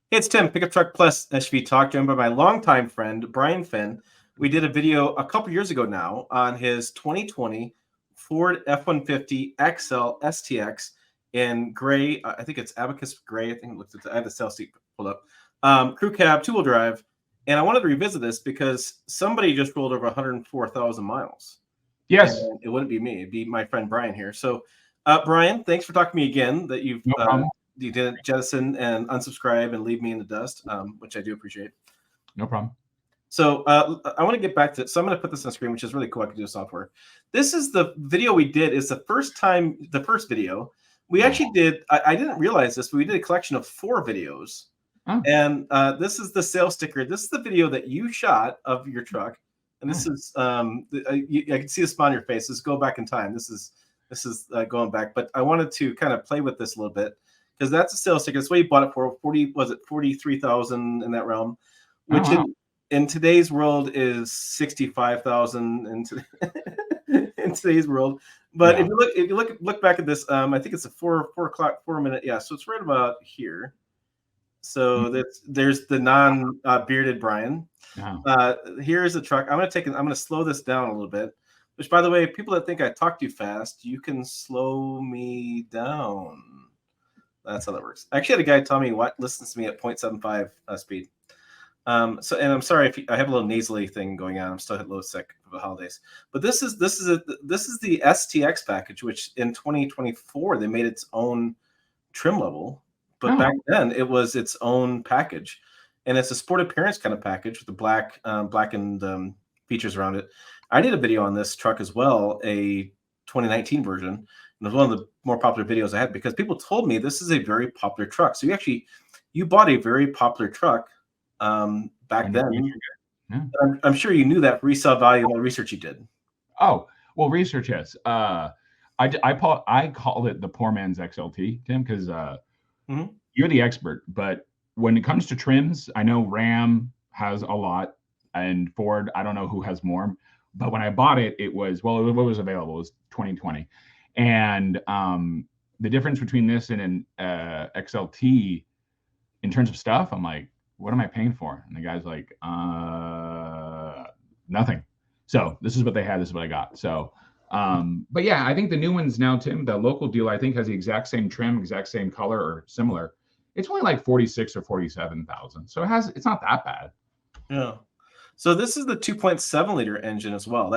Hey, it's Tim, Pickup Truck Plus SUV Talk, joined by my longtime friend, Brian Finn. We did a video a couple years ago now on his 2020 Ford F-150 XL STX in gray. I think it's Abacus gray. I think it looks at I have the sales seat pulled up. Crew cab, two-wheel drive. And I wanted to revisit this because somebody just rolled over 104,000 miles. Yes. And it wouldn't be me. It'd be my friend Brian here. So, Brian, thanks for talking to me again, that you've No problem. you didn't jettison and unsubscribe and leave me in the dust, which I do appreciate. No problem. So I want to get back to it. So I'm going to put this on the screen, which is really cool. I can do software. This is the video we did. Is the first video we actually did. I didn't realize this, but we did a collection of 4 videos. Oh. And this is the sales sticker. This is the video that you shot of your truck. And this is I can see the smile on your face. Let's go back in time. This is going back. But I wanted to kind of play with this a little bit, because that's a sales ticket. That's what you bought it for. 43,000 in that realm, which in today's world is 65,000 in today's world. But if you look back at this, I think it's a 4 minute. Yeah, so it's right about here. So there's the non-bearded Brian. Here's the truck. I'm gonna slow this down a little bit. Which, by the way, people that think I talk too fast, you can slow me down. That's how that works. I actually had a guy tell me what listens to me at 0.75 speed. And I'm sorry if I have a little nasally thing going on. I'm still a little sick for the holidays. But this is the STX package, which in 2024 they made its own trim level. But back then it was its own package, and it's a sport appearance kind of package with the blackened features around it. I did a video on this truck as well, a 2019 version. And it was one of the more popular videos I had because people told me this is a very popular truck. So you bought a very popular truck back then. Yeah. I'm sure you knew that resale value of the research you did. Oh, well, research, yes. I called it the poor man's XLT, Tim, because you're the expert. But when it comes to trims, I know Ram has a lot, and Ford, I don't know who has more. But when I bought it, it was what was available. It was 2020. And the difference between this and an XLT in terms of stuff, I'm like, what am I paying for? And the guy's like, nothing. So this is what they had. This is what I got. So, but yeah, I think the new ones now, Tim, the local deal, I think has the exact same trim, exact same color or similar. It's only like 46 or 47,000. So it's not that bad. Yeah. So this is the 2.7 liter engine as well.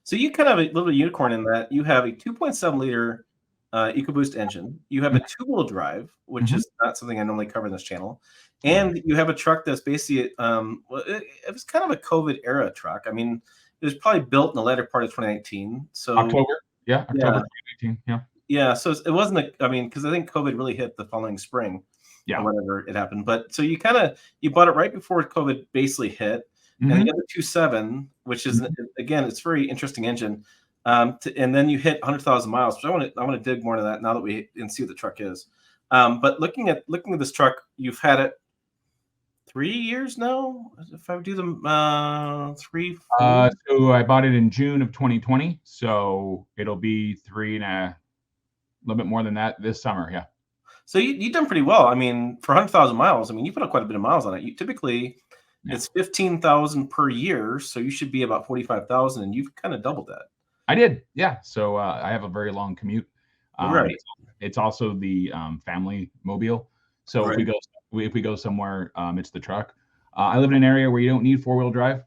So you kind of have a little unicorn in that you have a 2.7 liter EcoBoost engine. You have a 2-wheel drive, which is not something I normally cover in this channel. And you have a truck that's basically, it was kind of a COVID era truck. I mean, it was probably built in the latter part of 2019. So October 2019. Yeah. Yeah. So it wasn't because I think COVID really hit the following spring. Yeah. Or whatever it happened. But so you bought it right before COVID basically hit. And you have the 2.7, which is again, it's a very interesting engine. And then you hit 100,000 miles. Which I want to dig more into that now that we can see what the truck is. But looking at this truck, you've had it 3 years now. If I would do them 3, 4. So I bought it in June of 2020. So it'll be 3 and a little bit more than that this summer. Yeah. So you've done pretty well. I mean, for 100,000 miles, I mean, you put up quite a bit of miles on it. You typically. It's 15,000 per year, so you should be about 45,000, and you've kind of doubled that. I did, yeah. So I have a very long commute. Right. It's also the family mobile. So if we go somewhere, it's the truck. I live in an area where you don't need 4-wheel drive.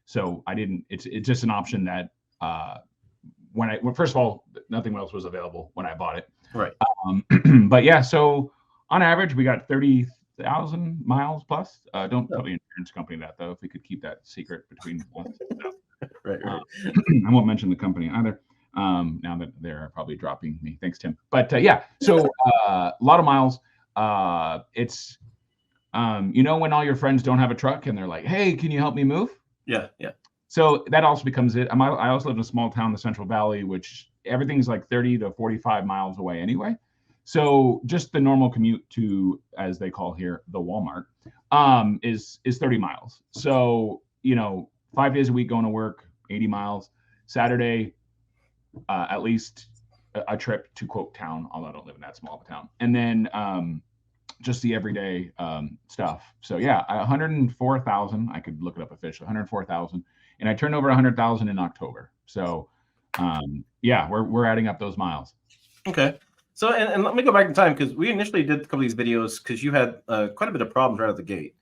So I didn't. It's just an option that when first of all, nothing else was available when I bought it. Right. But yeah, so on average, we got 30,000 miles plus. Don't tell the insurance company that, though. If we could keep that secret between us. Right. I won't mention the company either. Now that they're probably dropping me. Thanks, Tim. But yeah, so a lot of miles. It's when all your friends don't have a truck and they're like, "Hey, can you help me move?" Yeah. So that also becomes it. I also live in a small town in the Central Valley, which everything's like 30 to 45 miles away anyway. So just the normal commute to, as they call here, the Walmart, is 30 miles. So, 5 days a week going to work, 80 miles. Saturday, at least a trip to quote town, although I don't live in that small of a town. And then just the everyday stuff. So yeah, 104,000. I could look it up officially. 104,000, and I turned over 100,000 in October. So yeah, we're adding up those miles. Okay. So and let me go back in time, because we initially did a couple of these videos because you had quite a bit of problems right out the gate.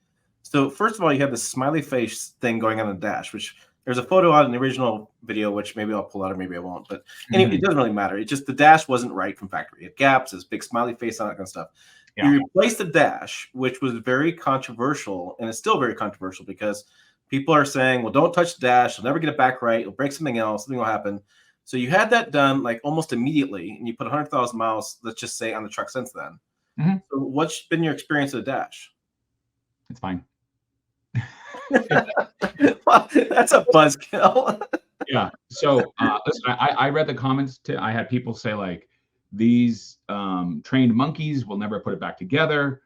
So first of all, you had this smiley face thing going on the dash, which there's a photo out in the original video, which maybe I'll pull out or maybe I won't. But anyway, it doesn't really matter. It just, the dash wasn't right from factory. It had gaps, this big smiley face, all that kind of stuff. Yeah. You replaced the dash, which was very controversial, and it's still very controversial because people are saying, well, don't touch the dash. You'll never get it back right. You'll break something else. Something will happen. So you had that done like almost immediately, and you put 100,000 miles, let's just say, on the truck since then. So what's been your experience of the dash? It's fine. Well, that's a buzzkill. Yeah. So listen, I read the comments. I had people say like, these trained monkeys will never put it back together.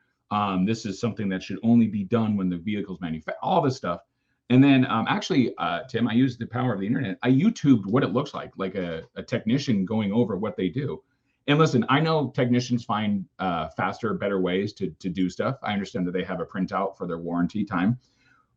This is something that should only be done when the vehicle's manufactured. All this stuff. And then actually, Tim, I used the power of the internet. I YouTubed what it looks like a technician going over what they do. And listen, I know technicians find faster, better ways to do stuff. I understand that they have a printout for their warranty time.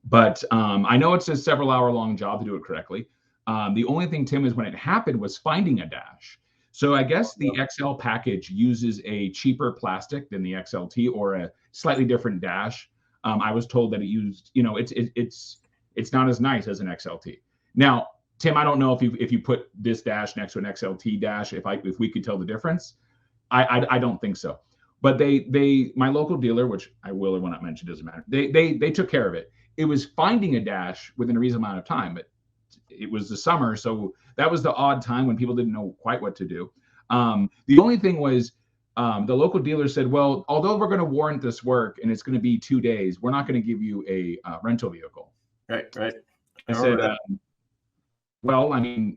But I know it's a several hour long job to do it correctly. The only thing, Tim, is when it happened was finding a dash. So I guess the XL package uses a cheaper plastic than the XLT, or a slightly different dash. I was told that it used, you know, it's not as nice as an XLT. Now, Tim, I don't know if you put this dash next to an XLT dash, if we could tell the difference. I don't think so. But my local dealer, which I will or will not mention, doesn't matter. They took care of it. It was finding a dash within a reasonable amount of time, but it was the summer, so that was the odd time when people didn't know quite what to do. The only thing was, the local dealer said, well, although we're going to warrant this work and it's going to be 2 days, we're not going to give you a rental vehicle. Right. I said, well, I mean,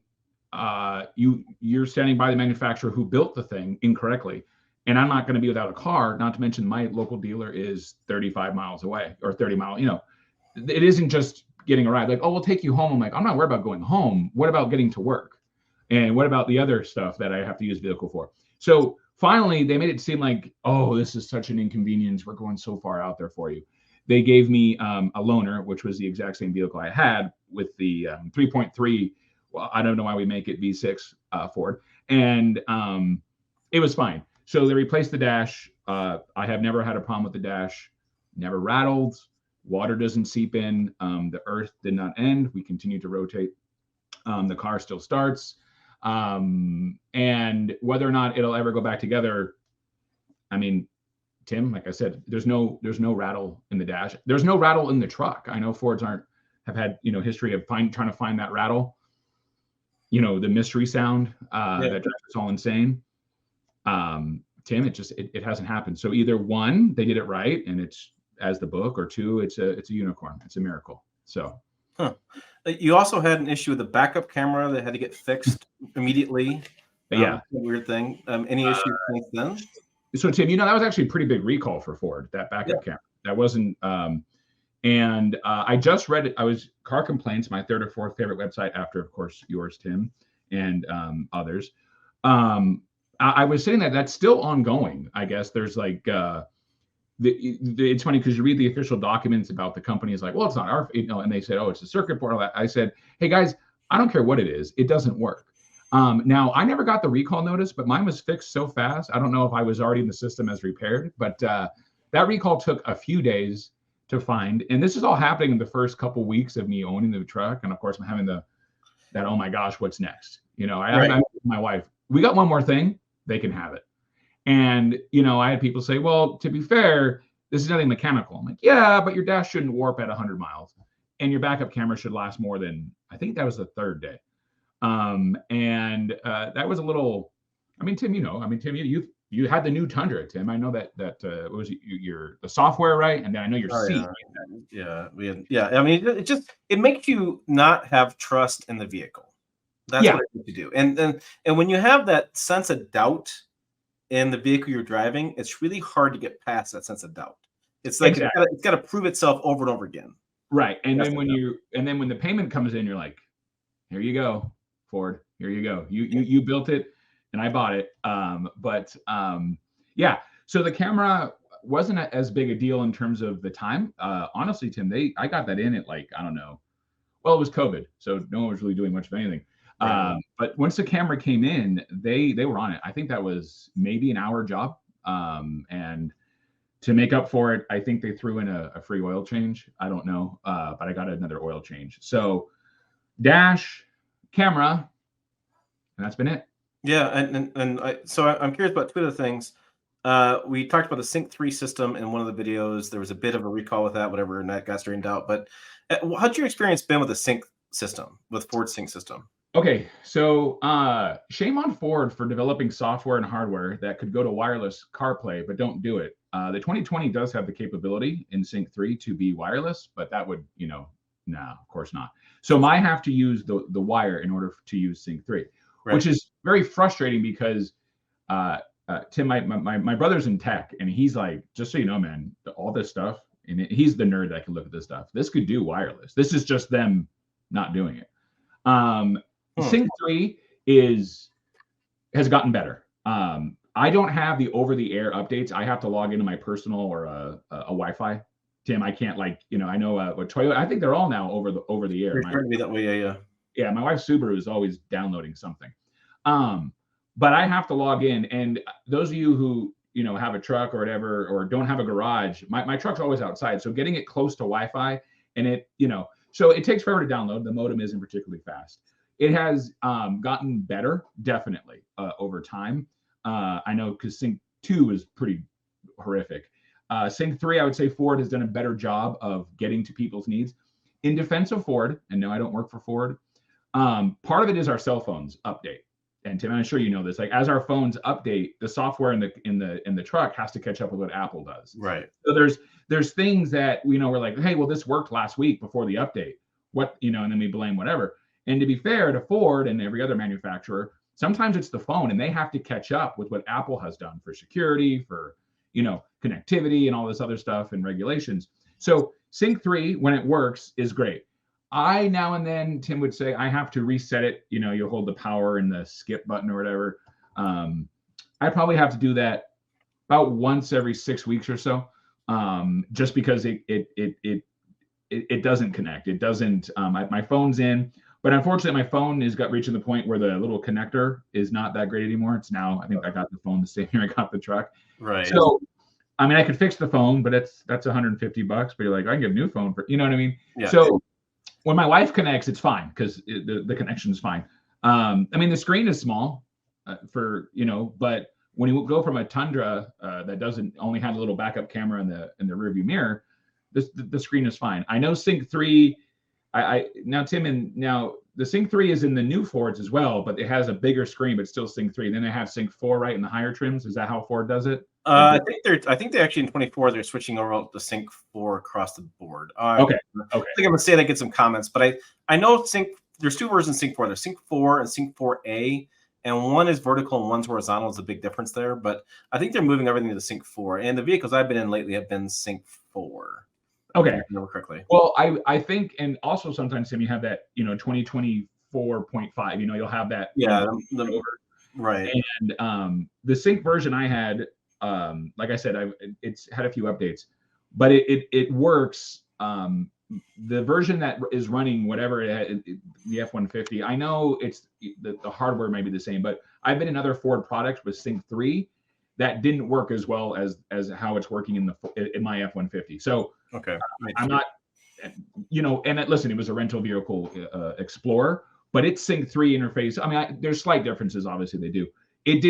you're standing by the manufacturer who built the thing incorrectly, and I'm not going to be without a car. Not to mention my local dealer is 35 miles away, or 30 miles. You know, it isn't just getting a ride. Like, oh, we'll take you home. I'm like, I'm not worried about going home. What about getting to work? And what about the other stuff that I have to use the vehicle for? So finally, they made it seem like, oh, this is such an inconvenience. We're going so far out there for you. They gave me a loaner, which was the exact same vehicle I had with the 3.3. Well, I don't know why we make it V6 Ford. And it was fine. So they replaced the dash. I have never had a problem with the dash. Never rattled. Water doesn't seep in. The earth did not end. We continue to rotate. The car still starts. And whether or not it'll ever go back together, I mean, Tim, like I said, there's no rattle in the dash. There's no rattle in the truck. I know Fords have had, you know, history of trying to find that rattle. You know, the mystery sound that drives us all insane. Tim, it hasn't happened. So either one, they did it right and it's as the book, or two, it's a unicorn. It's a miracle. So. You also had an issue with the backup camera that had to get fixed immediately. Yeah. Weird thing. Any issues since then? So Tim, you know, that was actually a pretty big recall for Ford, that backup camera. That wasn't, and I just read it. I was Car Complaints, my third or fourth favorite website after, of course, yours, Tim, and others. I was saying that's still ongoing. I guess there's like, it's funny because you read the official documents about the company. It's like, well, it's not our, you know, and they said, oh, it's a circuit board. I said, hey guys, I don't care what it is. It doesn't work. Now I never got the recall notice, but mine was fixed so fast. I don't know if I was already in the system as repaired, but that recall took a few days to find. And this is all happening in the first couple weeks of me owning the truck. And of course I'm having that, oh my gosh, what's next? You know, I'm with my wife, we got one more thing, they can have it. And, you know, I had people say, well, to be fair, this is nothing mechanical. I'm like, yeah, but your dash shouldn't warp at 100 miles. And your backup camera should last more than, I think that was the third day. And that was a little, I mean, Tim, you know, Tim, you had the new Tundra, Tim. I know that what was the software, right? And then I know your seat. Yeah. I mean, it makes you not have trust in the vehicle. That's what it makes you do. And when you have that sense of doubt in the vehicle you're driving, it's really hard to get past that sense of doubt. It's like it's got to prove itself over and over again. Right. And then when the payment comes in, you're like, here you go, Ford. Here you go. You built it and I bought it. Yeah. So the camera, wasn't as big a deal in terms of the time. Honestly, Tim, I got that in at like, I don't know. Well, it was COVID, so no one was really doing much of anything. Right. But once the camera came in, they were on it. I think that was maybe an hour job. And to make up for it, I think they threw in a free oil change. I don't know, but I got another oil change. So dash, camera, and that's been it. Yeah, so I'm curious about two other things. We talked about the Sync 3 system in one of the videos. There was a bit of a recall with that, whatever, and that got straightened out. But how'd your experience been with the Sync system, with Ford Sync system? Okay, so shame on Ford for developing software and hardware that could go to wireless CarPlay, but don't do it. The 2020 does have the capability in Sync 3 to be wireless, but that would, nah, of course not. So I have to use the wire in order to use Sync 3, right, which is very frustrating because Tim, my brother's in tech, and he's like, just so you know, man, all this stuff, and he's the nerd that can look at this stuff. This could do wireless. This is just them not doing it. Sync 3 has gotten better. I don't have the over-the-air updates. I have to log into my personal or a Wi-Fi. Tim, I can't I know what Toyota. I think they're all now over the air. It's starting to be that way, yeah. Yeah, my wife's Subaru is always downloading something. But I have to log in, and those of you who have a truck or whatever, or don't have a garage, my truck's always outside, so getting it close to Wi-Fi, and it so it takes forever to download. The modem isn't particularly fast. It has gotten better, definitely, over time. I know because Sync 2 is pretty horrific. Sync 3, I would say Ford has done a better job of getting to people's needs. In defense of Ford, and no, I don't work for Ford, part of it is our cell phones update. And Tim, I'm sure you know this. Like, as our phones update, the software in the truck has to catch up with what Apple does. Right. So there's things that we're like, hey, well, this worked last week before the update. What and then we blame whatever. And to be fair to Ford and every other manufacturer, sometimes it's the phone, and they have to catch up with what Apple has done for security, for connectivity, and all this other stuff and regulations. So Sync 3, when it works, is great. I now and then, Tim would say, I have to reset it. You hold the power and the skip button or whatever. I probably have to do that about once every 6 weeks or so, just because it doesn't connect. It doesn't. My phone's in, but unfortunately, my phone has got reaching the point where the little connector is not that great anymore. It's now, I think I got the phone the same year I got the truck. Right. So, I mean, I could fix the phone, but that's $150. But you're like, I can get a new phone for, you know what I mean? Yeah. So when my wife connects, it's fine because the connection is fine. I mean, the screen is small but when you go from a Tundra that doesn't only have a little backup camera in the rearview mirror, the screen is fine. I know Sync 3. Now the Sync 3 is in the new Fords as well, but it has a bigger screen, but still Sync 3. Then they have Sync 4 right in the higher trims. Is that how Ford does it? I think they actually in 24 they're switching over to Sync 4 across the board. Okay. I think I'm gonna say that, get some comments, but I know there's two versions of Sync 4. There's Sync 4 and Sync 4A, and one is vertical and one's horizontal. Is a big difference there, but I think they're moving everything to Sync 4. And the vehicles I've been in lately have been Sync 4. Okay. If I remember correctly. Well, I think, and also sometimes, Tim, you have that 2024.5. You'll have that. Yeah. Right. And the Sync version I had, like I said, it's had a few updates, but it works. The version that is running whatever the F-150, I know the hardware may be the same, but I've been in other Ford products with Sync 3 that didn't work as well as how it's working in my F-150. So okay, I'm not, and listen, it was a rental vehicle Explorer, but it's Sync 3 interface. I mean, there's slight differences, obviously they do. It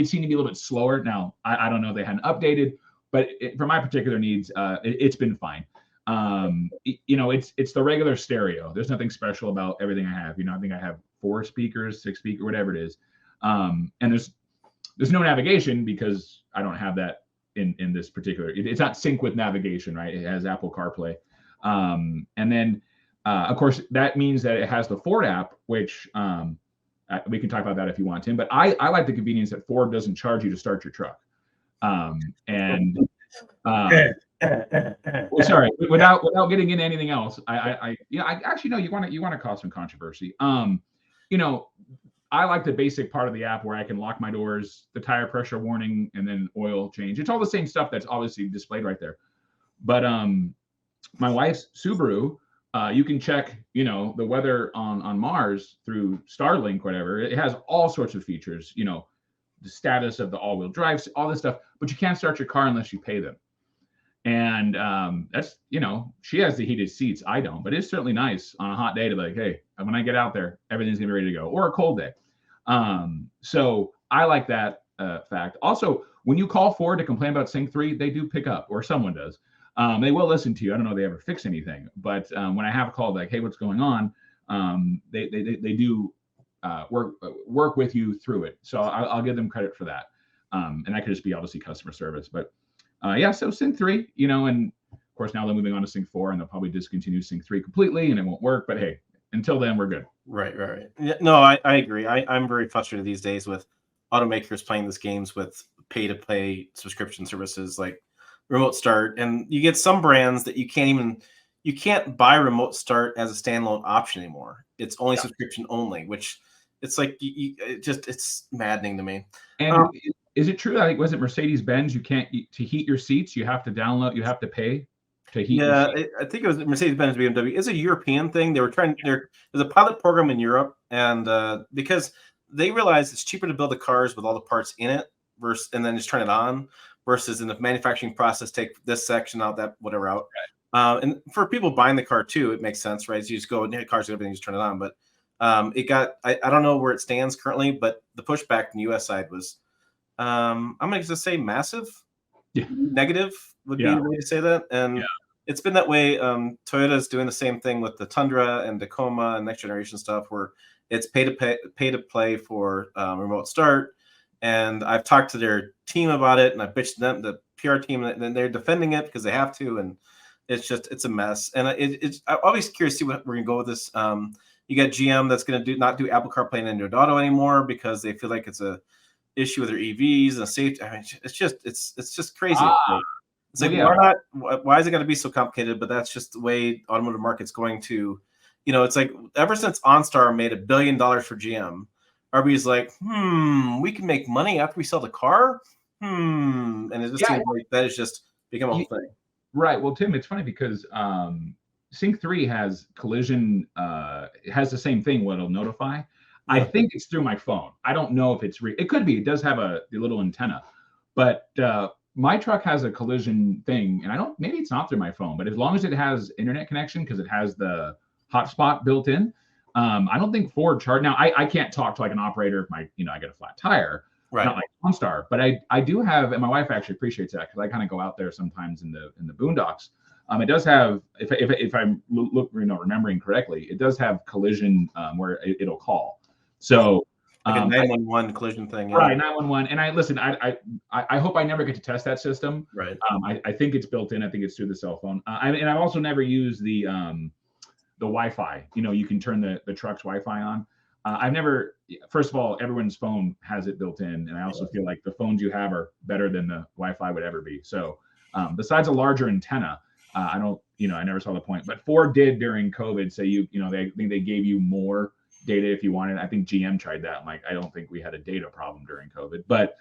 seemed to be a little bit slower. Now, I don't know if they hadn't updated, but for my particular needs, it's been fine. It's the regular stereo. There's nothing special about everything I have. I think I have 4 speakers, 6 speakers, whatever it is. And there's no navigation because I don't have that in this particular. It's not sync with navigation, right? It has Apple CarPlay. And then, of course, that means that it has the Ford app, which we can talk about that if you want, Tim. But I like the convenience that Ford doesn't charge you to start your truck. Sorry, without getting into anything else, I actually know you want to cause some controversy. I like the basic part of the app where I can lock my doors, the tire pressure warning, and then oil change. It's all the same stuff that's obviously displayed right there. But my wife's Subaru, you can check, the weather on Mars through Starlink, whatever. It has all sorts of features, the status of the all-wheel drive, all this stuff. But you can't start your car unless you pay them. And that's, she has the heated seats. I don't, but it's certainly nice on a hot day to be like, hey, when I get out there, everything's gonna be ready to go, or a cold day. So I like that fact. Also, when you call Ford to complain about Sync 3, they do pick up, or someone does. They will listen to you. I don't know if they ever fix anything, but when I have a call like, hey, what's going on? They do work with you through it. So I'll give them credit for that. And that could just be obviously customer service, but so Sync 3, and of course now they're moving on to Sync 4, and they'll probably discontinue Sync 3 completely, and it won't work. But hey, until then, we're good. Right. Yeah, no, I agree. I'm very frustrated these days with automakers playing these games with pay-to-play subscription services like Remote Start, and you get some brands that you can't buy Remote Start as a standalone option anymore. It's only subscription only, which it's like it's maddening to me. And is it true? I think, was it Mercedes-Benz? You can't to heat your seats. You have to download. You have to pay to heat. Yeah, I think it was Mercedes-Benz, BMW. It's a European thing. They were trying. There's a pilot program in Europe, and because they realized it's cheaper to build the cars with all the parts in it and then just turn it on, versus in the manufacturing process take this section out, that whatever out. Right. And for people buying the car too, it makes sense, right? So you just go and hit cars and everything, just turn it on. But it got. I don't know where it stands currently, but the pushback from the U.S. side was. I'm going to just say massive, negative would be the way to say that. And it's been that way. Toyota's doing the same thing with the Tundra and Tacoma and next generation stuff, where it's pay to play for Remote Start. And I've talked to their team about it, and I bitched them, the PR team, and they're defending it because they have to. And it's a mess. And I'm always curious to see what we're going to go with this. You got GM that's going to not do Apple CarPlay and Android Auto anymore because they feel like it's a issue with their EVs and safety. I mean, it's just crazy. It's like, why is it going to be so complicated? But that's just the way automotive market's going to, it's like ever since OnStar made $1 billion for GM, everybody's like, we can make money after we sell the car. And it just seems like that has just become a whole thing. Right. Well, Tim, it's funny because Sync 3 has collision, it has the same thing where it'll notify. I think it's through my phone. I don't know if it's it could be. It does have the little antenna, but my truck has a collision thing, and maybe it's not through my phone, but as long as it has internet connection, because it has the hotspot built in, I don't think Ford charge. Now I can't talk to like an operator if I get a flat tire, right? Not like OnStar, but I do have, and my wife actually appreciates that because I kind of go out there sometimes in the boondocks. It does have, if I'm remembering correctly, it does have collision where it'll call. So like a 911 collision thing, right? 911. And I hope I never get to test that system. Right. I think it's built in. I think it's through the cell phone. And I've also never used the Wi-Fi. You can turn the truck's Wi-Fi on. I've never. First of all, everyone's phone has it built in, and I also feel like the phones you have are better than the Wi-Fi would ever be. So besides a larger antenna, I don't. I never saw the point. But Ford did during COVID say they gave you more data if you wanted. I think GM tried that. I'm like, I don't think we had a data problem during COVID, but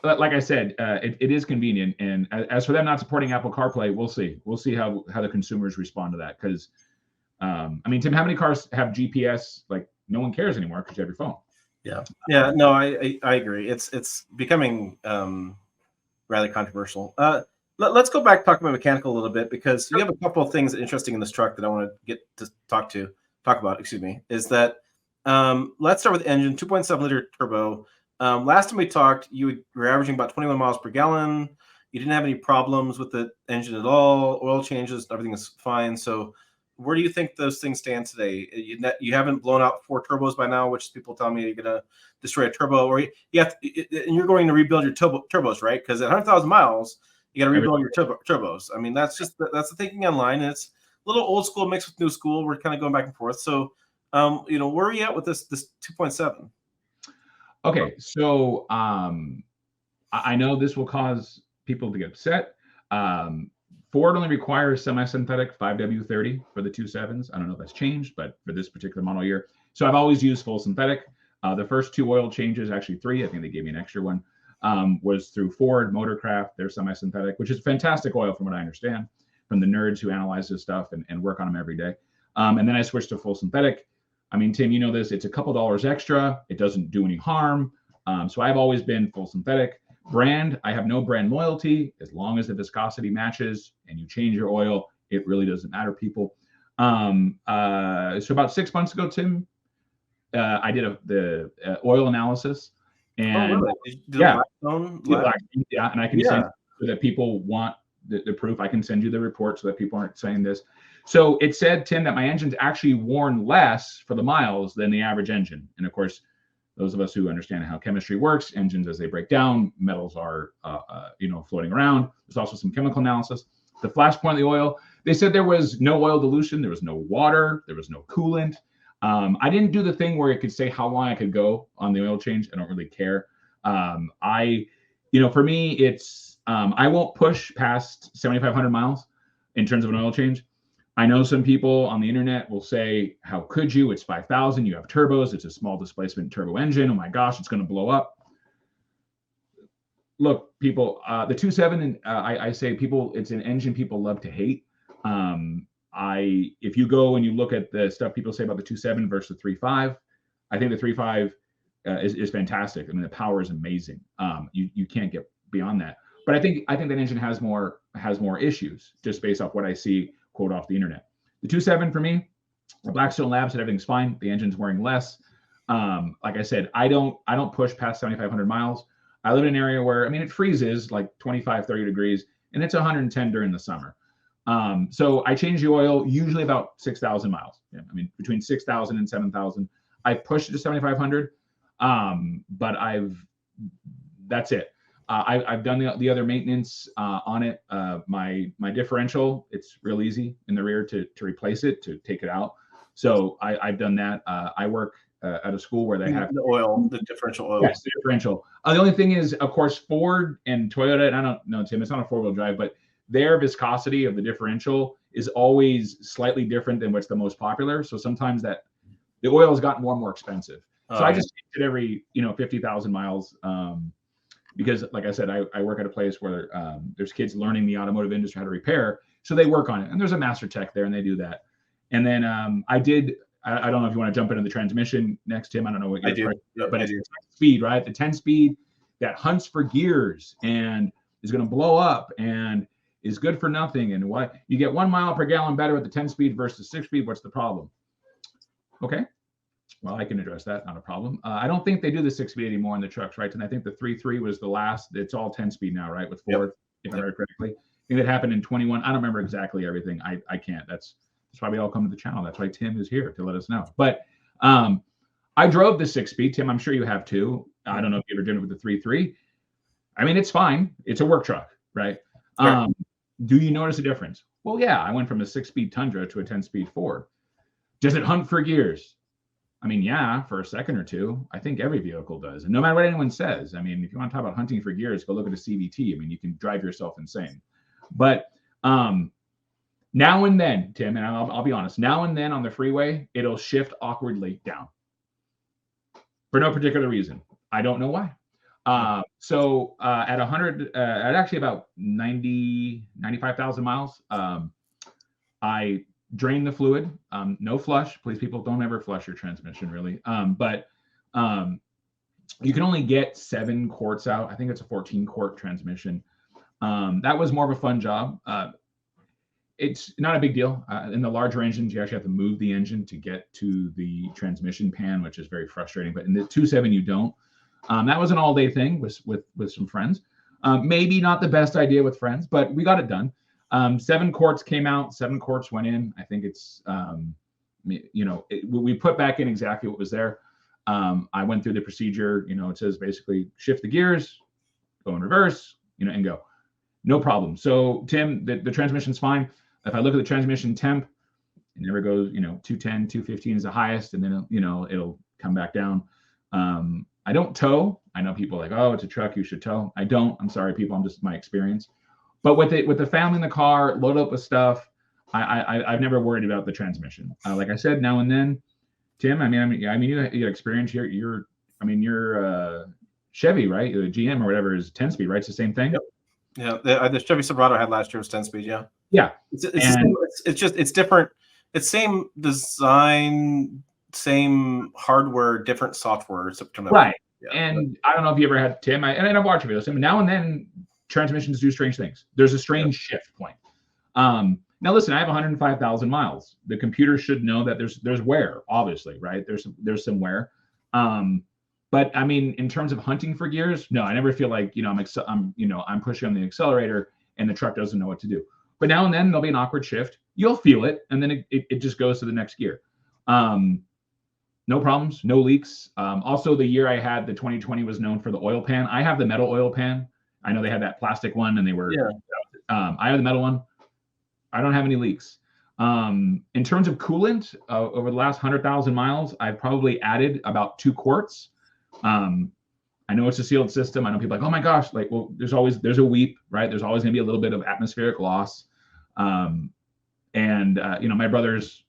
like I said, it is convenient. And as for them not supporting Apple CarPlay, we'll see how the consumers respond to that. Because Tim, how many cars have GPS? Like, no one cares anymore because you have your phone. Yeah. No, I agree. It's becoming rather controversial. Let's go back talk about mechanical a little bit, because we have a couple of things interesting in this truck that I want to get to talk about. Is that let's start with the engine, 2.7 liter turbo. Last time we talked, you were averaging about 21 miles per gallon. You didn't have any problems with the engine at all. Oil changes, everything is fine. So where do you think those things stand today? You haven't blown out 4 turbos by now, which people tell me you're going to destroy a turbo, or and you're going to rebuild your turbos, right? Because at 100,000 miles, you got to rebuild your turbos. I mean, that's the thinking online, and it's a little old school mixed with new school. We're kind of going back and forth. So, where are you at with this 2.7? Okay, so I know this will cause people to get upset. Ford only requires semi-synthetic 5W30 for the 2.7s. I don't know if that's changed, but for this particular model year, So I've always used full synthetic. The first 2 oil changes, actually 3, I think they gave me an extra one, was through Ford Motorcraft. They're semi-synthetic, which is fantastic oil from what I understand from the nerds who analyze this stuff and work on them every day. And then I switched to full synthetic. I mean, Tim, you know this, it's a couple dollars extra. It doesn't do any harm. So I've always been full synthetic. Brand, I have no brand loyalty. As long as the viscosity matches and you change your oil, it really doesn't matter, people. So about 6 months ago, Tim, I did the oil analysis. And yeah, and I can send so that people want the proof. I can send you the report so that people aren't saying this. So it said, Tim, that my engine's actually worn less for the miles than the average engine. And of course, those of us who understand how chemistry works, engines as they break down, metals are floating around. There's also some chemical analysis. The flash point of the oil, they said there was no oil dilution, there was no water, there was no coolant. I didn't do the thing where it could say how long I could go on the oil change. I don't really care. For me, it's I won't push past 7,500 miles in terms of an oil change. I know some people on the internet will say, how could you? It's 5,000, you have turbos, it's a small displacement turbo engine. Oh my gosh, it's going to blow up. Look, people, the 2.7, I say people, it's an engine people love to hate. If you go and you look at the stuff people say about the 2.7 versus the 3.5, I think the 3.5 is fantastic. I mean, the power is amazing. You can't get beyond that. But I think that engine has more issues just based off what I see quote off the internet. The 2.7 for me, the Blackstone Lab said everything's fine. The engine's wearing less. Like I said, I don't push past 7,500 miles. I live in an area where, I mean, it freezes like 25, 30 degrees, and it's 110 during the summer. So I change the oil usually about 6,000 miles. Yeah, I mean, between 6,000 and 7,000. I pushed it to 7,500, but that's it. I've done the other maintenance on it. My differential, it's real easy in the rear to replace it, to take it out. So I've done that. I work at a school where they have the differential oil. Yes, the differential. The only thing is, of course, Ford and Toyota, and I don't know, Tim, it's not a 4-wheel drive, but their viscosity of the differential is always slightly different than what's the most popular. So sometimes the oil has gotten more and more expensive. So I just change it every 50,000 miles. Because like I said, I work at a place where there's kids learning the automotive industry how to repair. So they work on it. And there's a master tech there and they do that. And then I don't know if you want to jump into the transmission next, Tim. I don't know what you're but it's 10 speed, right? The 10 speed that hunts for gears and is going to blow up and is good for nothing. And what you get 1 mile per gallon better with the 10 speed versus 6 speed. What's the problem? Okay. Well, I can address that, not a problem. I don't think they do the 6-speed anymore in the trucks, right? And I think the 3.3 was the last. It's all 10-speed now, right? With Ford, if I heard correctly. I think that happened in 21. I don't remember exactly everything. I can't. That's why we all come to the channel. That's why Tim is here to let us know. But I drove the 6-speed. Tim, I'm sure you have too. I don't know if you ever did it with the 3.3. I mean, it's fine. It's a work truck, right? Sure. Do you notice a difference? Well, yeah. I went from a 6-speed Tundra to a 10-speed Ford. Does it hunt for gears? I mean, yeah, for a second or two. I think every vehicle does. And no matter what anyone says, I mean, if you want to talk about hunting for gears, go look at a CVT. I mean, you can drive yourself insane. But now and then, Tim, and I'll be honest, now and then on the freeway, it'll shift awkwardly down for no particular reason. I don't know why. So at 100, at actually about 95,000 miles, I drain the fluid, no flush. Please, people, don't ever flush your transmission, really. But you can only get 7 quarts out. I think it's a 14-quart transmission. That was more of a fun job. It's not a big deal. In the larger engines, you actually have to move the engine to get to the transmission pan, which is very frustrating. But in the 2.7, you don't. That was an all-day thing with some friends. Maybe not the best idea with friends, but we got it done. 7 quarts came out, 7 quarts went in. I think it's, we put back in exactly what was there. I went through the procedure. It says basically shift the gears, go in reverse, and go. No problem. So Tim, the transmission's fine. If I look at the transmission temp, it never goes, 210, 215 is the highest, and then, it'll come back down. I don't tow. I know people are like, oh, it's a truck, you should tow. I don't. I'm sorry, people. I'm just my experience. But with the family in the car, load up with stuff, I've never worried about the transmission. Like I said, now and then, Tim, I mean, you got experience. You're Chevy, right? The GM or whatever is 10-speed, right? It's the same thing. Yep. Yeah, the Chevy Silverado I had last year was 10-speed. Yeah. Yeah. It's different. It's same design, same hardware, different software. Right. Yeah, and I don't know if you ever had Tim. And I've watched videos. Now and then, transmissions do strange things. There's a strange shift point. Now listen, I have 105,000 miles. The computer should know that there's wear, obviously, right? There's some wear. But I mean, in terms of hunting for gears, no, I never feel like I'm pushing on the accelerator and the truck doesn't know what to do. But now and then there'll be an awkward shift. You'll feel it, and then it just goes to the next gear. No problems, no leaks. Also, the year I had the 2020 was known for the oil pan. I have the metal oil pan. I know they had that plastic one, and they were. Yeah. I have the metal one. I don't have any leaks. In terms of coolant, over the last 100,000 miles, I've probably added about 2 quarts. I know it's a sealed system. I know people are like, oh my gosh, like, well, there's a weep, right? There's always going to be a little bit of atmospheric loss. My brother's,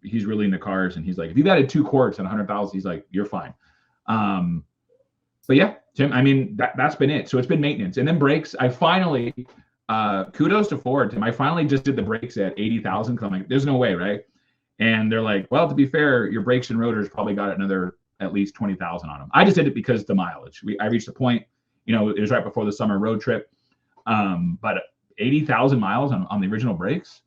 he's really into cars, and he's like, if you've added 2 quarts and 100,000, he's like, you're fine. But yeah, Tim, I mean, that's been it. So it's been maintenance. And then brakes. I finally, kudos to Ford, Tim. I finally just did the brakes at 80,000 because I'm like, there's no way, right? And they're like, well, to be fair, your brakes and rotors probably got another at least 20,000 on them. I just did it because the mileage. I reached a point, it was right before the summer road trip. But 80,000 miles on the original brakes.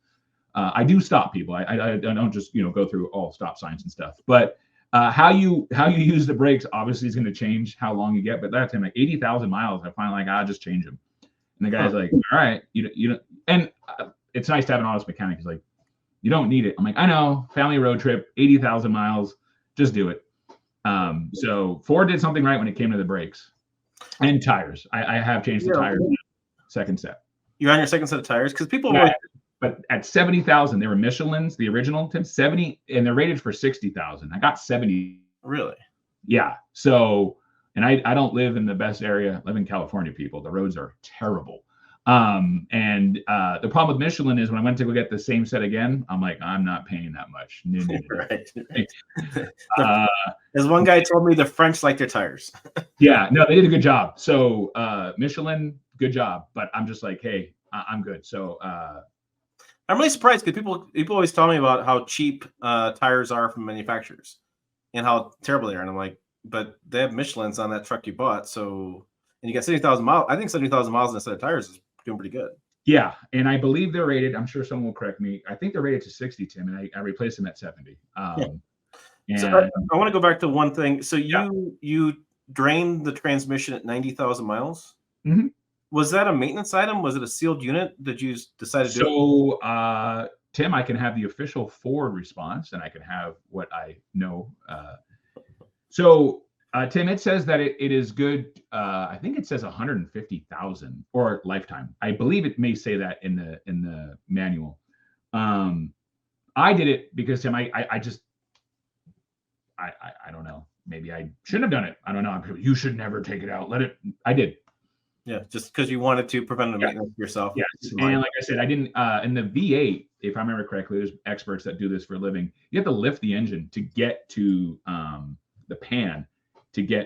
I do stop people. I don't just go through all stop signs and stuff. But how you use the brakes obviously is going to change how long you get. But that time, like 80,000 miles, I finally like, I'll just change them. And the guy's like, all right, and it's nice to have an honest mechanic. He's like, you don't need it. I'm like, I know, family road trip, 80,000 miles, just do it. So Ford did something right when it came to the brakes and tires. I have changed the tires. Second set. You're on your second set of tires because people. But at 70,000, they were Michelin's, the original, Tim, 70, and they're rated for 60,000. I got 70. Really? Yeah. So, and I don't live in the best area. I live in California, people. The roads are terrible. The problem with Michelin is when I went to go get the same set again, I'm like, I'm not paying that much. No. Right. As one guy told me, the French like their tires. Yeah, no, they did a good job. So Michelin, good job. But I'm just like, hey, I'm good. So I'm really surprised because people always tell me about how cheap tires are from manufacturers and how terrible they are. And I'm like, but they have Michelin's on that truck you bought. So, and you got 70,000 miles. I think 70,000 miles in a set of tires is doing pretty good. Yeah. And I believe they're rated, I'm sure someone will correct me. I think they're rated to 60, Tim, and I replaced them at 70. So I want to go back to one thing. So you drained the transmission at 90,000 miles? Mm-hmm. Was that a maintenance item? Was it a sealed unit? Did you decide to do it? So, Tim, I can have the official Ford response, and I can have what I know. Tim, it says that it is good. I think it says 150,000 or lifetime. I believe it may say that in the manual. I did it because, Tim, I don't know. Maybe I shouldn't have done it. I don't know. You should never take it out. I did. Yeah, just because you wanted to prevent maintenance yourself. Yes, and like I said, I didn't. In the V8, if I remember correctly, there's experts that do this for a living. You have to lift the engine to get to the pan.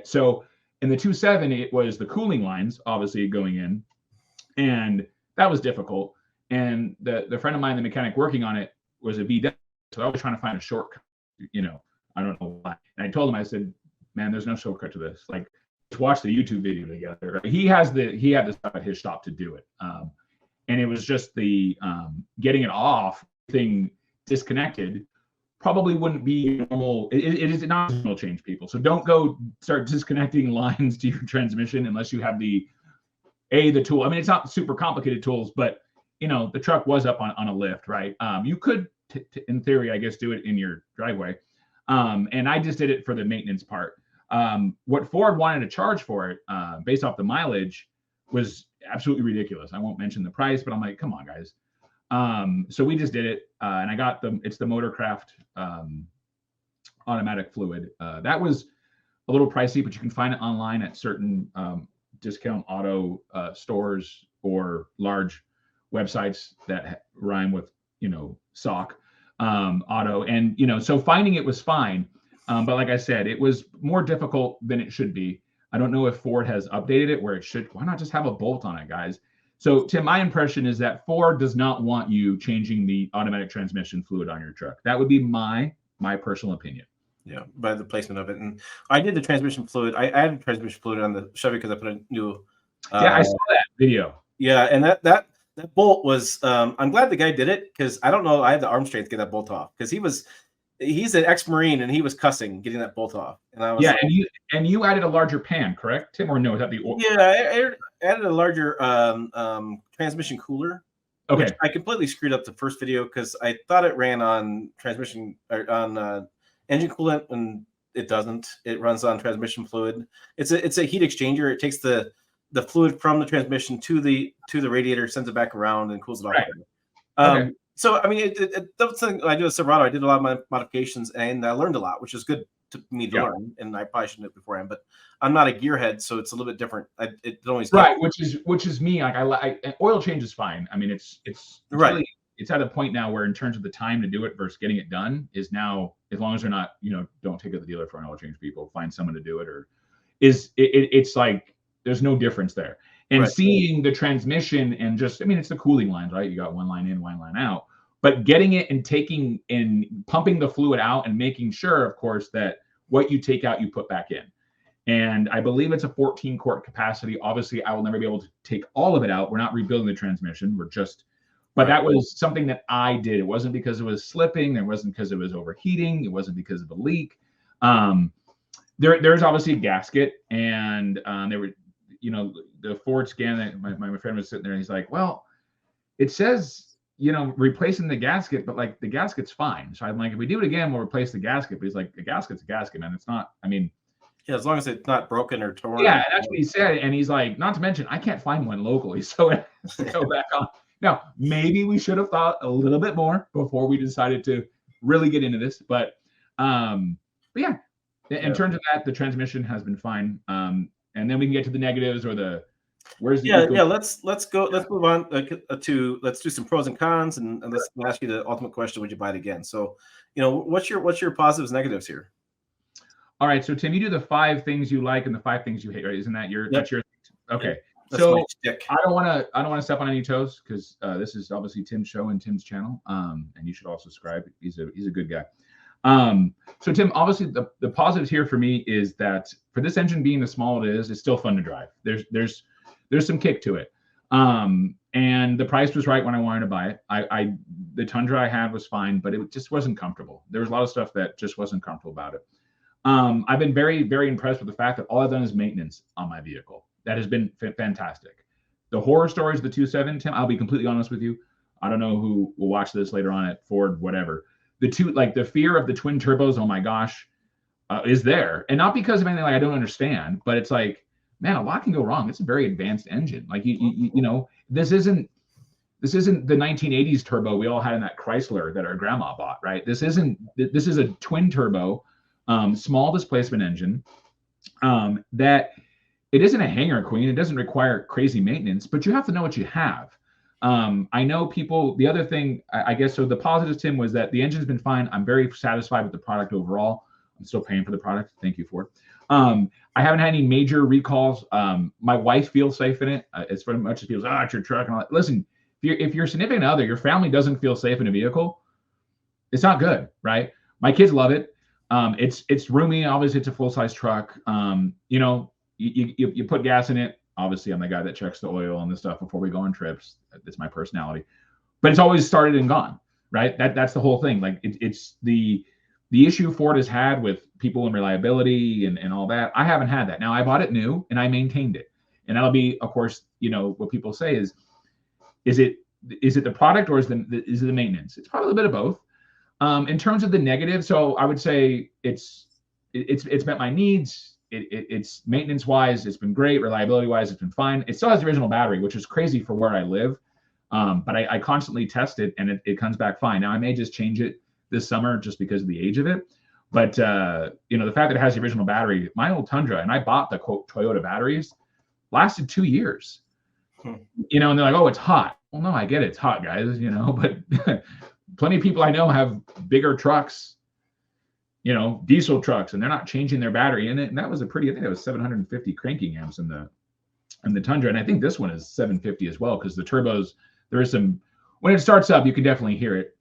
So in the 2.7, it was the cooling lines obviously going in, and that was difficult. And the friend of mine, the mechanic working on it, was a VW, so I was trying to find a shortcut. I don't know why. And I told him, I said, man, there's no shortcut to this. Like, let's watch the YouTube video together. He had the stuff at his shop to do it. And it was just the getting it off, thing disconnected, probably wouldn't be normal. It is not normal change, people. So don't go start disconnecting lines to your transmission unless you have the tool. I mean, it's not super complicated tools, but the truck was up on a lift, right? You could, in theory, I guess, do it in your driveway. And I just did it for the maintenance part. What Ford wanted to charge for it, based off the mileage, was absolutely ridiculous. I won't mention the price, but I'm like, come on, guys. So we just did it, and I got it's the Motorcraft automatic fluid. That was a little pricey, but you can find it online at certain discount auto stores or large websites that rhyme with SOC auto. And so finding it was fine. But like I said, it was more difficult than it should be. I don't know if Ford has updated it where it should. Why not just have a bolt on it, guys? So, Tim, my impression is that Ford does not want you changing the automatic transmission fluid on your truck. That would be my personal opinion. Yeah, by the placement of it. And I did the transmission fluid. I added transmission fluid on the Chevy because I put a new. Yeah, I saw that video. Yeah, and that bolt was. I'm glad the guy did it because I don't know. I had the arm strength to get that bolt off because he's an ex-Marine and he was cussing getting that bolt off. And I was and you added a larger pan, correct, Tim? Or no, is that the oil? Yeah, I added a larger transmission cooler. Okay. Which I completely screwed up the first video because I thought it ran on transmission or on engine coolant, and it doesn't. It runs on transmission fluid. It's a heat exchanger. It takes the fluid from the transmission to the radiator, sends it back around, and cools it off. Right. Okay. So I mean, that's something I do with Silverado. I did a lot of my modifications, and I learned a lot, which is good to me to learn. And I probably shouldn't have beforehand, but I'm not a gearhead, so it's a little bit different. It always right, which is me. Like I oil change is fine. I mean, it's right. Really, it's at a point now where in terms of the time to do it versus getting it done is now, as long as they're not, don't take it to the dealer for an oil change, people find someone to do it, or it's like there's no difference there. And right. Seeing the transmission and just, I mean, it's the cooling lines, right? You got one line in, one line out, but getting it and taking and pumping the fluid out and making sure, of course, that what you take out, you put back in. And I believe it's a 14 quart capacity. Obviously, I will never be able to take all of it out. We're not rebuilding the transmission. We're just, but that was something that I did. It wasn't because it was slipping. It wasn't because it was overheating. It wasn't because of a leak. There's obviously a gasket, and there were, the Ford scan that my friend was sitting there, and he's like, well, it says, replacing the gasket, but like the gasket's fine. So I'm like, if we do it again, we'll replace the gasket. But he's like, the gasket's a gasket, man. It's not, I mean, yeah, as long as it's not broken or torn. Yeah, that's what he said. And he's like, not to mention, I can't find one locally. So it has to go back on. Now, maybe we should have thought a little bit more before we decided to really get into this. But yeah, in terms of that, the transmission has been fine. And then we can get to the negatives or the where's the let's move on to let's do some pros and cons, and let's ask you the ultimate question: would you buy it again? So, what's your positives, negatives here? All right, so Tim, you do the 5 things you like and the 5 things you hate, right? Isn't that that's your okay? That's so I don't want to step on any toes because this is obviously Tim's show and Tim's channel, and you should all subscribe. He's a good guy. So Tim, obviously the positives here for me is that for this engine being as small it is, it's still fun to drive. There's some kick to it, and the price was right when I wanted to buy it. The Tundra I had was fine, but it just wasn't comfortable. There was a lot of stuff that just wasn't comfortable about it. I've been very, very impressed with the fact that all I've done is maintenance on my vehicle. That has been fantastic. The horror stories of the 2.7, Tim, I'll be completely honest with you. I don't know who will watch this later on at Ford, whatever. The fear of the twin turbos, oh my gosh, is there. And not because of anything like I don't understand, but it's like, man, a lot can go wrong. It's a very advanced engine. Like, this isn't the 1980s turbo we all had in that Chrysler that our grandma bought, right? This is a twin turbo, small displacement engine that it isn't a hangar queen. It doesn't require crazy maintenance, but you have to know what you have. I know people, the other thing, I guess, so the positives, Tim, was that the engine's been fine. I'm very satisfied with the product overall. I'm still paying for the product. Thank you for it. I haven't had any major recalls. My wife feels safe in it. As much as people say, it's your truck and all that. Listen, if your significant other, your family doesn't feel safe in a vehicle, it's not good, right? My kids love it. It's roomy. Obviously, it's a full-size truck. You put gas in it. Obviously, I'm the guy that checks the oil and the stuff before we go on trips. That's my personality. But it's always started and gone, right? That's the whole thing. Like it's the issue Ford has had with people and reliability and all that. I haven't had that. Now I bought it new and I maintained it. And that'll be, of course, what people say is it the product or is it the maintenance? It's probably a bit of both. In terms of the negative, so I would say it's met my needs. It's maintenance wise, it's been great. Reliability wise, it's been fine. It still has the original battery, which is crazy for where I live. But I constantly test it and it comes back fine. Now I may just change it this summer just because of the age of it. But the fact that it has the original battery, my old Tundra, and I bought the quote Toyota batteries, lasted 2 years. And they're like, oh, it's hot. Well, no, I get it. It's hot, guys, but plenty of people I know have bigger trucks, diesel trucks, and they're not changing their battery in it. And that was I think it was 750 cranking amps in the Tundra. And I think this one is 750 as well, because the turbos, there is some, when it starts up, you can definitely hear it.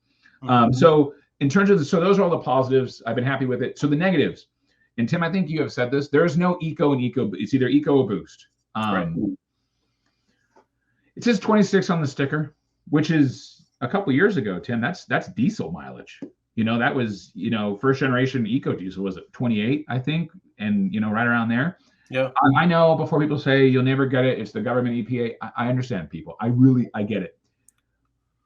So in terms of so those are all the positives. I've been happy with it. So the negatives, and Tim, I think you have said this, there's no Eco and Eco. It's either Eco or Boost. Right. It says 26 on the sticker, which is a couple years ago, Tim. That's diesel mileage. That was, first generation Eco diesel was at 28, I think, and right around there. Yeah. I know before people say you'll never get it, it's the government EPA. I understand, people. I get it.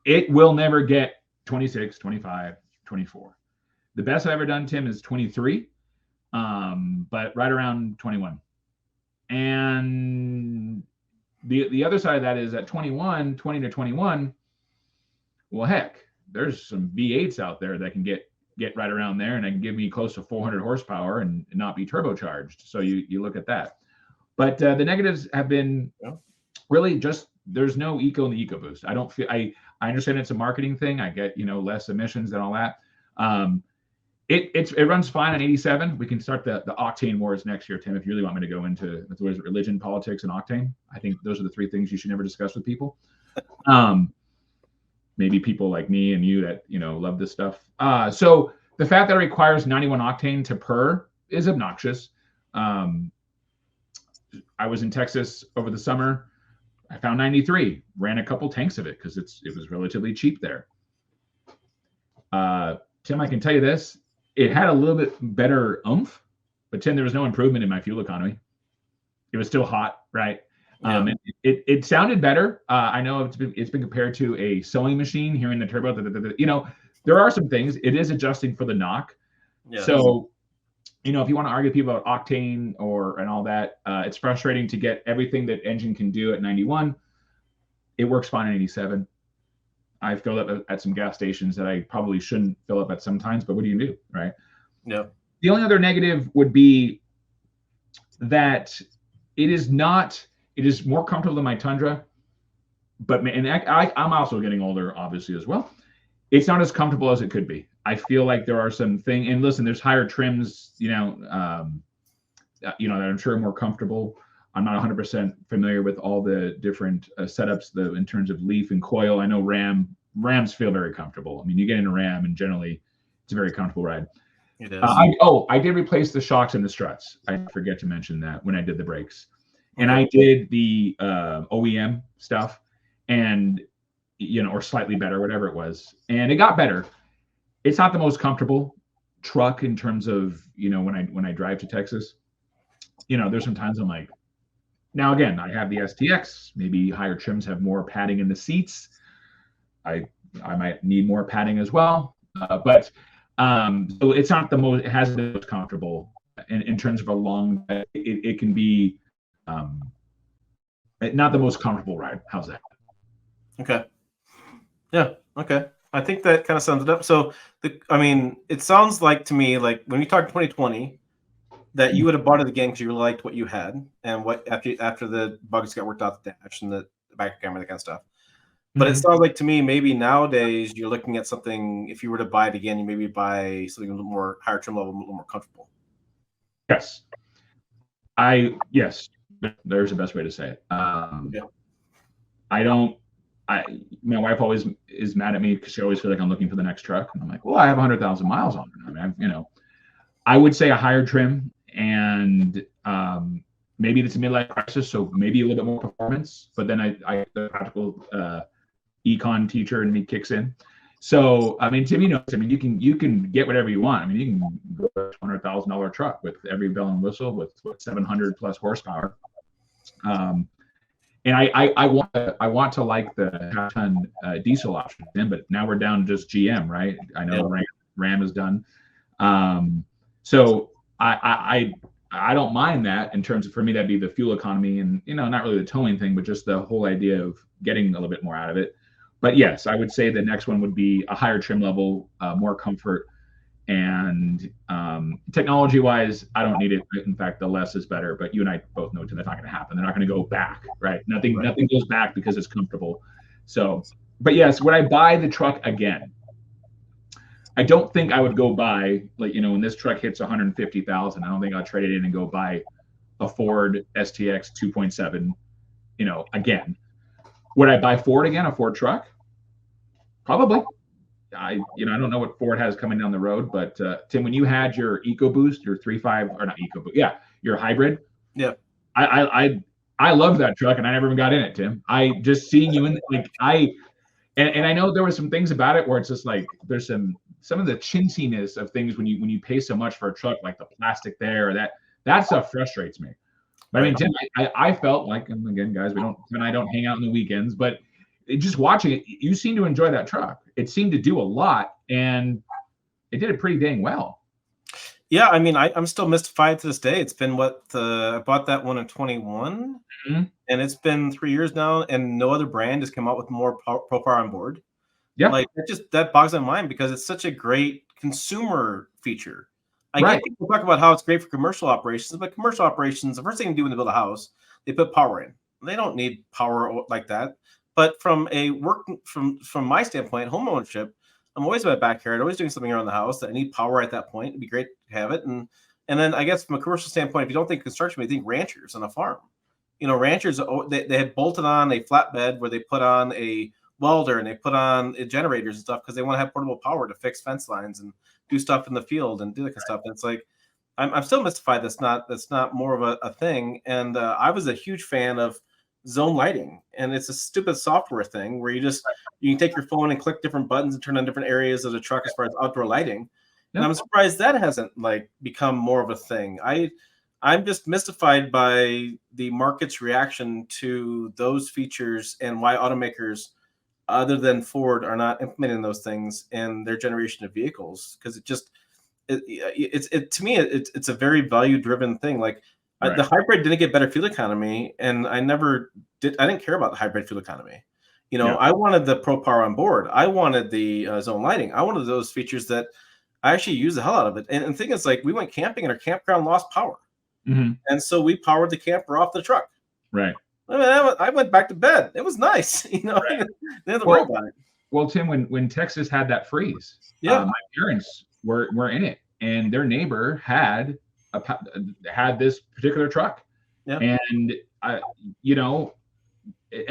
It will never get 26, 25, 24. The best I've ever done, Tim, is 23, but right around 21. And the other side of that is at 20 to 21, well, heck, there's some V8s out there that can get right around there, and they can give me close to 400 horsepower and not be turbocharged. So you look at that. But the negatives have been really just there's no Eco in the EcoBoost. I don't feel I understand it's a marketing thing. I get less emissions and all that. It runs fine on 87. We can start the octane wars next year, Tim, if you really want me to go into what is it, religion, politics, and octane. I think those are the three things you should never discuss with people. Maybe people like me and you that love this stuff. So the fact that it requires 91 octane to per is obnoxious. I was in Texas over the summer. I found 93. Ran a couple tanks of it because it was relatively cheap there. Tim, I can tell you this: it had a little bit better oomph, but Tim, there was no improvement in my fuel economy. It was still hot, right? Yeah. It sounded better. I know it's been compared to a sewing machine, hearing the turbo. There are some things. It is adjusting for the knock. Yeah. So, if you want to argue with people about octane and all that, it's frustrating to get everything that engine can do at 91. It works fine at 87. I filled up at some gas stations that I probably shouldn't fill up at sometimes, but what do you do, right? Yeah. The only other negative would be that it is more comfortable than my Tundra, but I'm also getting older, obviously, as well. It's not as comfortable as it could be. I feel like there are some things, and listen, there's higher trims, that I'm sure are more comfortable. I'm not 100% familiar with all the different setups in terms of leaf and coil. I know Rams feel very comfortable. I mean, you get in a Ram, and generally, it's a very comfortable ride. It is. I did replace the shocks and the struts. I forget to mention that when I did the brakes. And I did the OEM stuff, and or slightly better, whatever it was, and it got better. It's not the most comfortable truck in terms of when I drive to Texas. There's some times I'm like, now again, I have the STX. Maybe higher trims have more padding in the seats. I might need more padding as well, but so it's not the most. It has the most comfortable in terms of a long. It can be. Not the most comfortable ride. How's that? Okay. Yeah. Okay. I think that kind of sums it up. So, it sounds like to me, like when we talked 2020, that you would have bought it again because you really liked what you had and what after the bugs got worked out, the dash and the back camera, that kind of stuff. But it sounds like to me, maybe nowadays you're looking at something. If you were to buy it again, you maybe buy something a little more higher trim level, a little more comfortable. Yes. There's the best way to say it. My wife always is mad at me because she always feels like I'm looking for the next truck. And I'm like, well, I have 100,000 miles on it. I would say a higher trim, and maybe it's a midlife crisis, so maybe a little bit more performance. But then the practical econ teacher in me kicks in. So Tim, you can get whatever you want. You can go to a $200,000 truck with every bell and whistle with 700 plus horsepower. And I want to like the half-ton diesel option, but now we're down to just GM, right? I know Ram is done. So I don't mind that in terms of, for me, that'd be the fuel economy and, not really the towing thing, but just the whole idea of getting a little bit more out of it. But yes, I would say the next one would be a higher trim level, more comfort, and technology wise, I don't need it. In fact, the less is better, but you and I both know that's not going to happen. They're not going to go back, right? Nothing goes back because it's comfortable. So, but yes, would I buy the truck again? I don't think I would go buy, like, when this truck hits 150,000, I don't think I'll trade it in and go buy a Ford STX 2.7, again. Would I buy Ford again, a Ford truck? Probably. I don't know what Ford has coming down the road, but Tim, when you had your EcoBoost, your 3.5 or not EcoBoost, yeah, your hybrid, yeah, I loved that truck, and I never even got in it, Tim. I just seeing you in, and I know there were some things about it where it's just like there's some of the chinciness of things when you pay so much for a truck, like the plastic there, or that stuff frustrates me. But I mean, Tim, I felt like, and again, guys, I don't hang out on the weekends, but just watching it, you seem to enjoy that truck. It seemed to do a lot, and it did it pretty dang well. Yeah, I mean, I'm still mystified to this day. It's been I bought that one in 21, and it's been 3 years now, and no other brand has come out with more Pro Power Onboard. Yeah, like that bogs my mind because it's such a great consumer feature. I get people talk about how it's great for commercial operations, but commercial operations, the first thing they do when they build a house, they put power in. They don't need power like that. But from my standpoint, home ownership, I'm always in my backyard, always doing something around the house that I need power at that point. It'd be great to have it. And then I guess from a commercial standpoint, if you don't think construction, you think ranchers on a farm. Ranchers, they had bolted on a flatbed where they put on a welder and they put on generators and stuff because they want to have portable power to fix fence lines and do stuff in the field and do that kind of stuff. And it's like, I'm still mystified that's not more of a thing. And I was a huge fan of zone lighting, and it's a stupid software thing where you can take your phone and click different buttons and turn on different areas of the truck as far as outdoor lighting. And I'm surprised that hasn't become more of a thing. I'm just mystified by the market's reaction to those features and why automakers other than Ford are not implementing those things in their generation of vehicles, because to me it's a very value driven thing. The hybrid didn't get better fuel economy, and I didn't care about the hybrid fuel economy. I wanted the Pro Power Onboard. I wanted the zone lighting. I wanted those features that I actually use the hell out of it. And the thing is, we went camping and our campground lost power. And so we powered the camper off the truck. Right. I went back to bed. It was nice, I didn't have to worry about it. Well, Tim, when Texas had that freeze, my parents were in it, and their neighbor had this particular truck, and in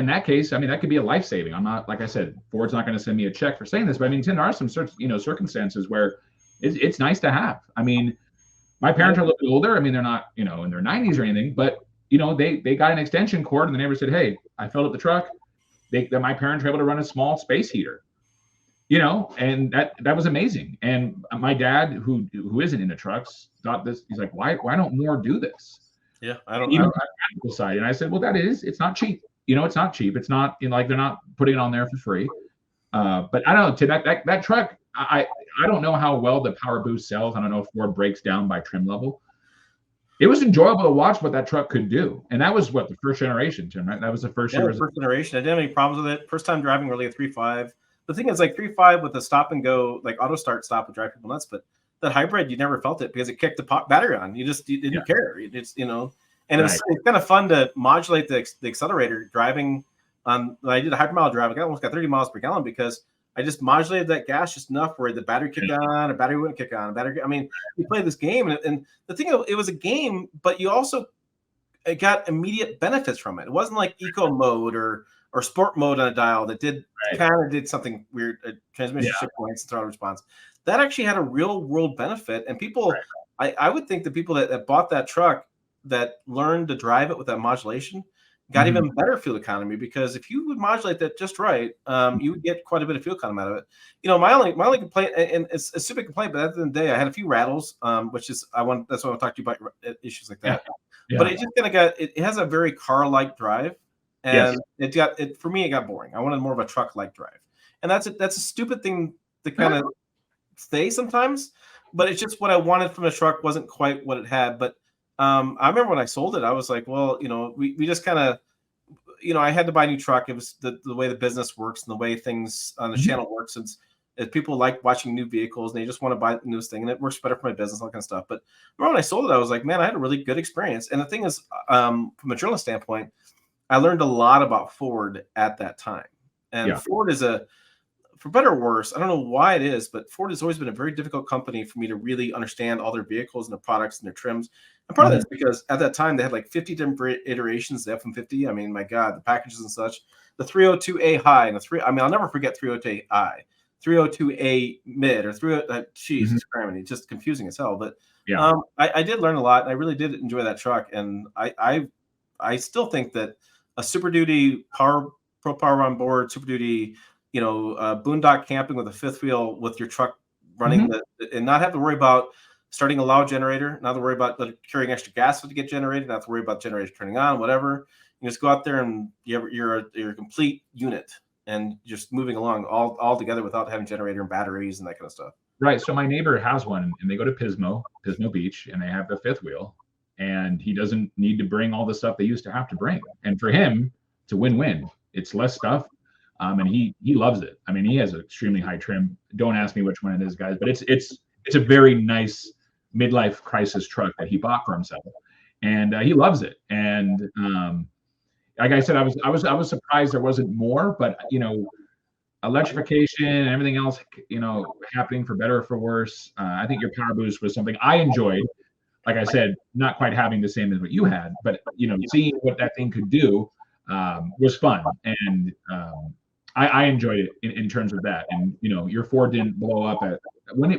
that case, I mean, that could be a life saving. I'm not, like I said, Ford's not going to send me a check for saying this, but I mean, Tim, there are some circumstances where it's nice to have. I mean, my parents are a little bit older. I mean, they're not in their 90s or anything, but they got an extension cord, and the neighbor said, "Hey, I filled up the truck." My parents were able to run a small space heater, and that was amazing. And my dad, who isn't into trucks, thought this. He's like, "Why don't more do this?" Yeah, I don't even on the practical side. And I said, "Well, it's not cheap. It's not cheap. It's not they're not putting it on there for free." But I don't know. To that truck, I don't know how well the Power Boost sells. I don't know if Ford breaks down by trim level. It was enjoyable to watch what that truck could do. And that was the first generation, Tim, right? That was the first generation. I didn't have any problems with it. First time driving really a 3.5. The thing is, 3.5 with the stop and go, auto start stop would drive people nuts. But that hybrid, you never felt it because it kicked the battery on. You didn't care. It's, and it's kind of fun to modulate the accelerator driving on. I did a 100 mile drive. I almost got 30 miles per gallon because I just modulated that gas just enough where the battery kicked on, a battery wouldn't kick on. I mean, you play this game, and the thing, it was a game, but you also got immediate benefits from it. It wasn't like eco mode or sport mode on a dial that kind of did something weird, transmission shift points and throttle response. That actually had a real world benefit, and people, I would think the people that bought that truck that learned to drive it with that modulation got even better fuel economy, because if you would modulate that just right, you would get quite a bit of fuel economy out of it. My only complaint, and it's a stupid complaint, but at the end of the day, I had a few rattles, which is that's why I want to talk to you about issues like that. But it just it has a very car-like drive, and for me, it got boring. I wanted more of a truck-like drive, and that's a stupid thing to kind of say sometimes, but it's just what I wanted from a truck wasn't quite what it had. But I remember when I sold it, I was like, well, we just kind of, I had to buy a new truck. It was the way the business works and the way things on the channel works. It's people like watching new vehicles and they just want to buy the newest thing, and it works better for my business, all that kind of stuff. But remember when I sold it, I was like, man, I had a really good experience. And the thing is, from a journalist standpoint, I learned a lot about Ford at that time. And for better or worse, I don't know why it is, but Ford has always been a very difficult company for me to really understand all their vehicles and their products and their trims. And part of that's because at that time they had like 50 different iterations of the F-150. I mean, my God, the packages and such. The 302A high and I'll never forget 302A 302A mid or 30. Jesus Christ, it's just confusing as hell. But yeah, I did learn a lot, and I really did enjoy that truck. And I still think that a Super Duty Power Onboard, Super Duty, boondock camping with a fifth wheel with your truck running and not have to worry about starting a loud generator, not to worry about carrying extra gas to get generated, not to worry about generators turning on, whatever. You just go out there and you're a complete unit and just moving along all together without having generator and batteries and that kind of stuff. Right. So my neighbor has one, and they go to Pismo Beach, and they have the fifth wheel, and he doesn't need to bring all the stuff they used to have to bring. And for him, it's a win-win. It's less stuff, and he loves it. I mean, he has an extremely high trim. Don't ask me which one it is, guys, but it's a very nice midlife crisis truck that he bought for himself, and he loves it. And like I said, I was surprised there wasn't more, but electrification and everything else, happening for better or for worse. I think your Power Boost was something I enjoyed. Like I said, not quite having the same as what you had, but seeing what that thing could do was fun, and I enjoyed it in terms of that. And your Ford didn't blow up at how many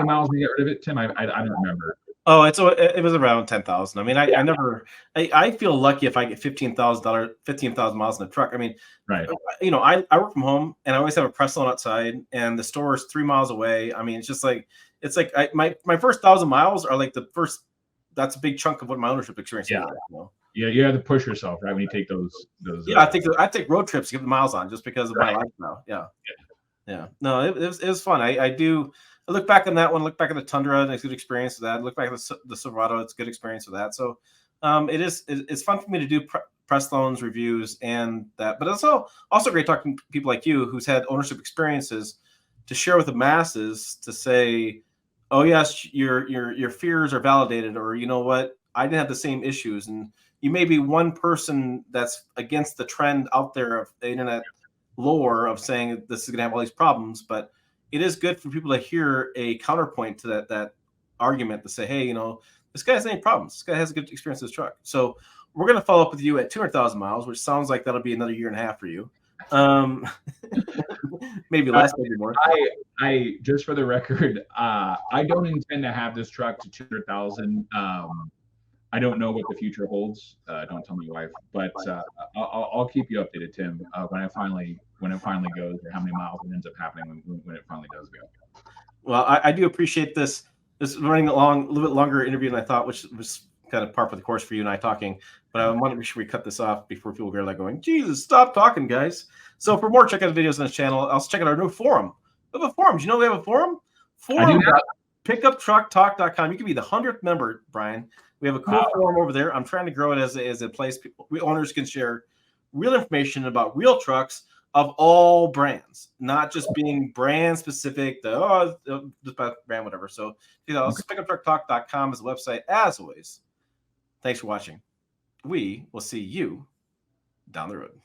miles did you get rid of it, Tim? I don't remember. Oh, it was around 10,000. I mean, I feel lucky if I get $15,000 miles in a truck. I mean, right. I work from home and I always have a press loan outside, and the store is 3 miles away. I mean, it's like my first 1,000 miles are like that's a big chunk of what my ownership experience is. Yeah, you have to push yourself, right? When you take those. Yeah, I take road trips to get the miles on just because of my life now. Yeah. No, it was fun. I look back on that one. Look back at the Tundra, and it's a good experience with that. Look back at the Silverado, it's a good experience with that. So, it's fun for me to do press loans, reviews, and that. But it's also great talking to people like you who's had ownership experiences to share with the masses to say, oh yes, your fears are validated, or you know what, I didn't have the same issues. And you may be one person that's against the trend out there of the internet lore of saying this is going to have all these problems, but it is good for people to hear a counterpoint to that argument to say, hey, this guy has any problems. This guy has a good experience with his truck. So we're going to follow up with you at 200,000 miles, which sounds like that'll be another 1.5 years for you. Maybe less, maybe more. I just for the record, I don't intend to have this truck to 200,000. I don't know what the future holds. Don't tell my wife, but I'll keep you updated, Tim, when it finally goes, or how many miles it ends up happening when it finally does go. Well, I do appreciate this running along a little bit longer interview than I thought, which was kind of par for the course for you and I talking. But I want to make sure we cut this off before people go like going, Jesus, stop talking, guys. So for more, check out the videos on this channel. Also check out our new forum. We have a forum. Do you know we have a forum? Forum.pickuptrucktalk.com. You can be the 100th member, Brian. We have a cool forum over there. I'm trying to grow it as a place owners can share real information about real trucks of all brands, not just being brand specific, just brand, whatever. So, pickuptrucktalk.com is the website. As always, thanks for watching. We will see you down the road.